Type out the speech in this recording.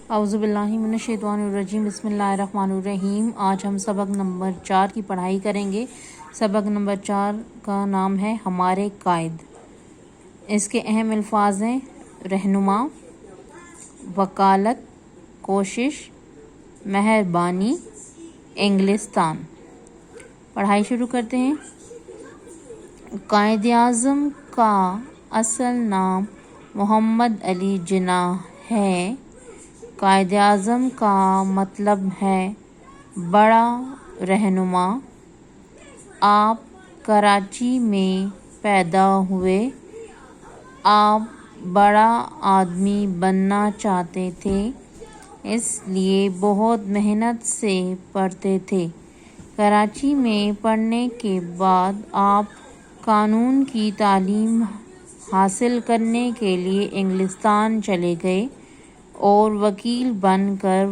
اعوذ باللہ من الشیطان الرجیم، بسم اللہ الرحمن الرحیم۔ آج ہم سبق نمبر 4 کی پڑھائی کریں گے۔ سبق نمبر 4 کا نام ہے ہمارے قائد۔ اس کے اہم الفاظ ہیں رہنما، وکالت، کوشش، مہربانی، انگلستان۔ پڑھائی شروع کرتے ہیں۔ قائد اعظم کا اصل نام محمد علی جناح ہے۔ قائد اعظم کا مطلب ہے بڑا رہنما۔ آپ کراچی میں پیدا ہوئے۔ آپ بڑا آدمی بننا چاہتے تھے، اس لیے بہت محنت سے پڑھتے تھے۔ کراچی میں پڑھنے کے بعد آپ قانون کی تعلیم حاصل کرنے کے لیے انگلستان چلے گئے اور وکیل بن کر